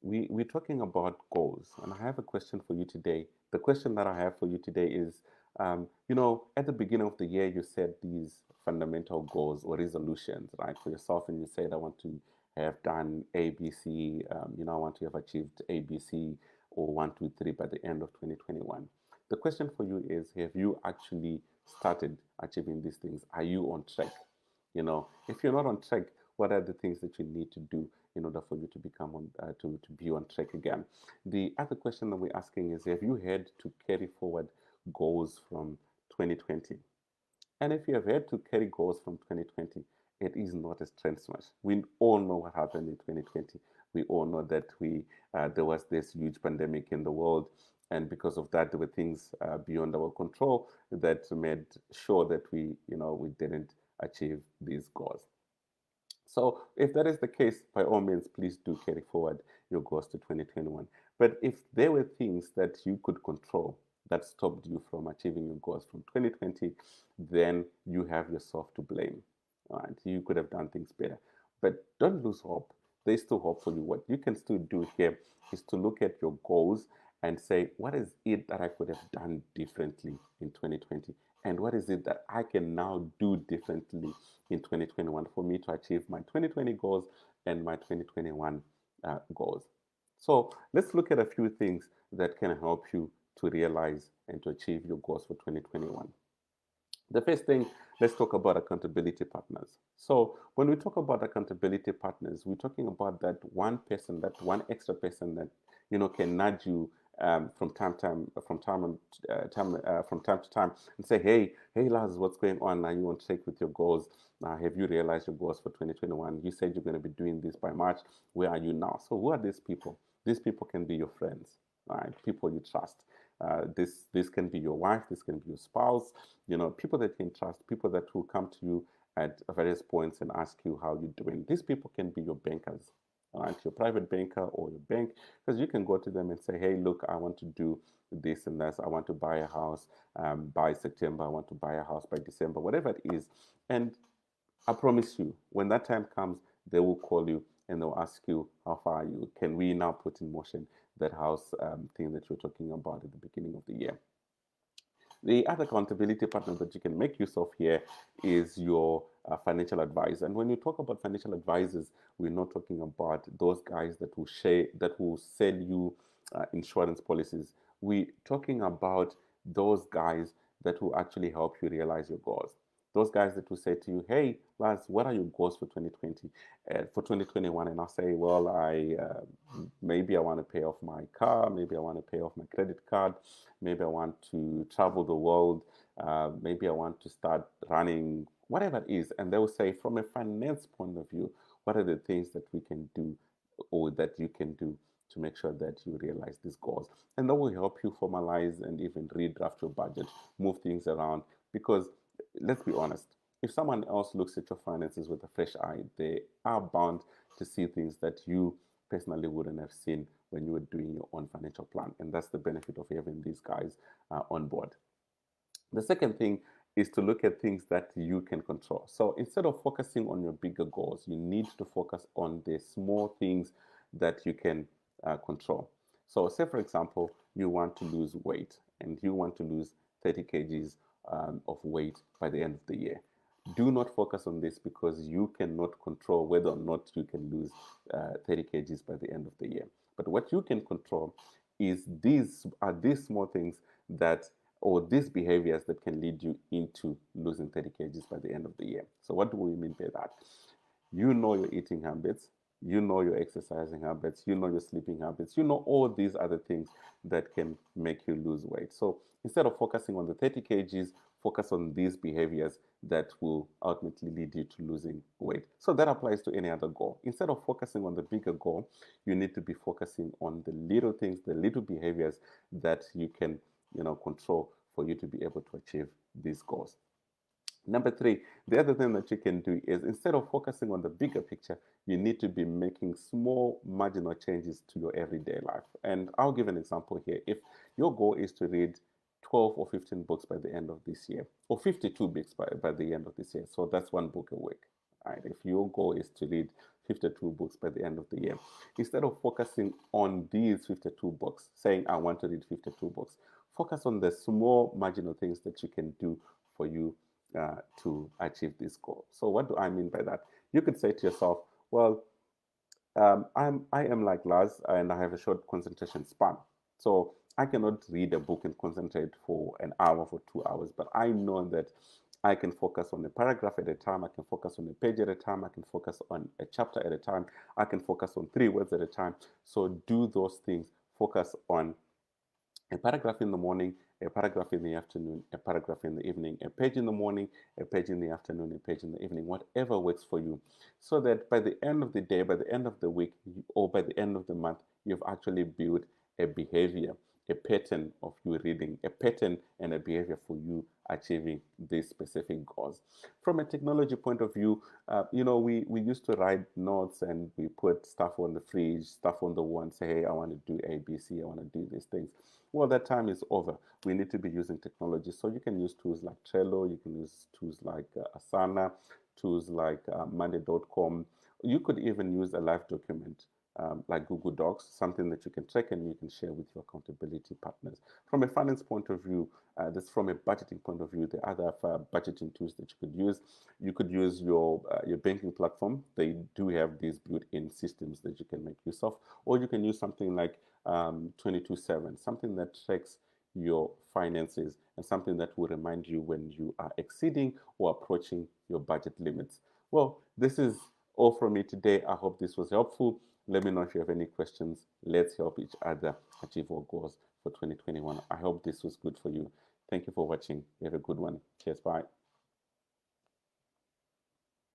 we're talking about goals, and I have a question for you today. The question that I have for you today is, at the beginning of the year, you set these fundamental goals or resolutions, right, for yourself, and you said, I want to have done ABC. I want to have achieved ABC or 1, 2, 3 by the end of 2021. The question for you is, have you actually started achieving these things? Are you on track? If you're not on track, what are the things that you need to do in order for you to become to be on track again? The other question that we're asking is, have you had to carry forward goals from 2020? And if you have had to carry goals from 2020, it is not a strength smash. We all know what happened in 2020. We all know that there was this huge pandemic in the world, and because of that, there were things beyond our control that made sure that we didn't achieve these goals. So if that is the case, by all means, please do carry forward your goals to 2021. But if there were things that you could control that stopped you from achieving your goals from 2020, then you have yourself to blame. Right? You could have done things better. But don't lose hope. There's still hope for you. What you can still do here is to look at your goals and say, what is it that I could have done differently in 2020? And what is it that I can now do differently in 2021 for me to achieve my 2020 goals and my 2021 goals? So let's look at a few things that can help you to realize and to achieve your goals for 2021. The first thing, let's talk about accountability partners. So when we talk about accountability partners, we're talking about that one person, that one extra person that can nudge you from time to time, and say, hey, Lars, what's going on? Are you on track with your goals? Have you realized your goals for 2021? You said you're going to be doing this by March. Where are you now? So who are these people? These people can be your friends, right? People you trust. This can be your wife, this can be your spouse, people that you can trust, people that will come to you at various points and ask you how you're doing. These people can be your bankers, right? Your private banker or your bank, because you can go to them and say, hey, look, I want to do this and that. I want to buy a house by September. I want to buy a house by December, whatever it is. And I promise you, when that time comes, they will call you and they'll ask you, how far are you? Can we now put in motion that house thing that you're talking about at the beginning of the year? The other accountability partner that you can make use of here is your financial advisor. And when you talk about financial advisors, we're not talking about those guys that will sell you insurance policies. We're talking about those guys that will actually help you realize your goals. Those guys that will say to you, hey, Lars, what are your goals for 2020, for 2021? And I'll say, well, maybe I want to pay off my car, maybe I want to pay off my credit card, maybe I want to travel the world, maybe I want to start running, whatever it is. And they will say, from a finance point of view, what are the things that we can do or that you can do to make sure that you realize these goals? And that will help you formalize and even redraft your budget, move things around. Because let's be honest, if someone else looks at your finances with a fresh eye, they are bound to see things that you personally wouldn't have seen when you were doing your own financial plan. And that's the benefit of having these guys on board. The second thing is to look at things that you can control. So instead of focusing on your bigger goals, you need to focus on the small things that you can control. So, say for example, you want to lose weight and you want to lose 30 kgs of weight by the end of the year. Do not focus on this because you cannot control whether or not you can lose 30 kgs by the end of the year. But what you can control is these small things that or these behaviors that can lead you into losing 30 kgs by the end of the year. So what do we mean by that? You know your eating habits, you know your exercising habits, you know your sleeping habits, you know all these other things that can make you lose weight. So instead of focusing on the 30 kgs, focus on these behaviors that will ultimately lead you to losing weight. So that applies to any other goal. Instead of focusing on the bigger goal, you need to be focusing on the little things, the little behaviors that you can, control for you to be able to achieve these goals. Number three, the other thing that you can do is instead of focusing on the bigger picture, you need to be making small marginal changes to your everyday life. And I'll give an example here. If your goal is to read 12 or 15 books by the end of this year, or 52 books by the end of this year, so that's one book a week. Right? If your goal is to read 52 books by the end of the year. Instead of focusing on these 52 books, saying, I want to read 52 books, focus on the small marginal things that you can do for you to achieve this goal. So, what do I mean by that? You could say to yourself, well, I am like Lars and I have a short concentration span. So I cannot read a book and concentrate for an hour, for 2 hours, but I know that I can focus on a paragraph at a time. I can focus on a page at a time. I can focus on a chapter at a time. I can focus on 3 words at a time. So do those things. Focus on a paragraph in the morning, a paragraph in the afternoon, a paragraph in the evening, a page in the morning, a page in the afternoon, a page in the evening, whatever works for you. So that by the end of the day, by the end of the week, or by the end of the month, you've actually built a behavior, a pattern of you reading, a pattern and a behavior for you achieving these specific goals. From a technology point of view, we used to write notes and we put stuff on the fridge, stuff on the wall, and say, hey, I want to do A, B, C, I want to do these things. Well, that time is over. We need to be using technology. So you can use tools like Trello, you can use tools like Asana, tools like Monday.com. You could even use a live document like Google Docs, something that you can track and you can share with your accountability partners. From a finance point of view, this from a budgeting point of view, the other budgeting tools that you could use. You could use your banking platform. They do have these built-in systems that you can make use of, or you can use something like 22/7, something that tracks your finances and something that will remind you when you are exceeding or approaching your budget limits. Well, this is all from me today. I hope this was helpful. Let me know if you have any questions. Let's help each other achieve our goals for 2021. I hope this was good for you. Thank you for watching. You have a good one. Cheers. Bye.